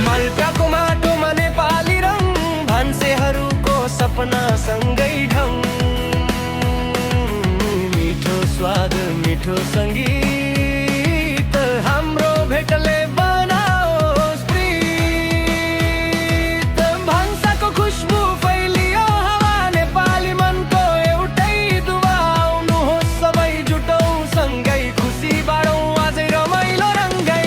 मल्काको माटोमा नेपाली रङ, भान्सेहरूको सपना सँगै ढङ। मिठो स्वाद मिठो सङ्गीत, हाम्रो भेटले बनाओस् प्रीत। भान्साको खुस्बु फैलियो हावा, नेपाली मनको एउटै दुवा। आउनुहोस् सबै जुटौँ सँगै, खुसी बाँडौँ आजै रमाइलो रङ्गै।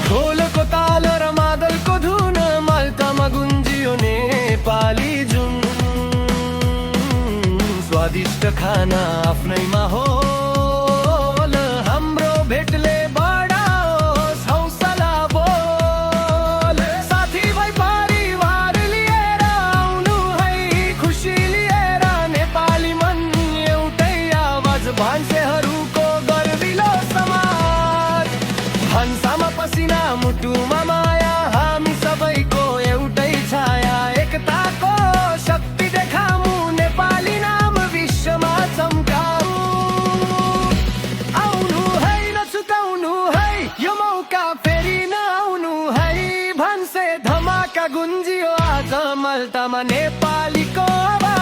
ढोलको ताल र मादलको धुन, मल्कामा गुन्जियो नेपाली जुन। स्वादिष्ट खाना आफ्नैमा होल, हाम्रो भेटले बढाओस् हौसला बोल। साथीभाइ परिवार लिएर आउनु है, खुसी लिएर नेपाली मन एउटै आवाज। भान्सेहरूको गर्विलो समाज, भान्सामा पसिना मुटुमा माया, हामी सबैको एउटै छाया। एकताको शक्ति देखाऊ, नेपाली नाम विश्वमा चम्काऊ। आउनु है नछुटाउनु है, यो मौका फेरि नआउनु है। भान्से धमाका गुन्जियो आज मल्तामा नेपालीको आवाज।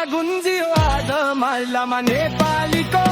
गुन्जियो आज मल्लामा नेपालीको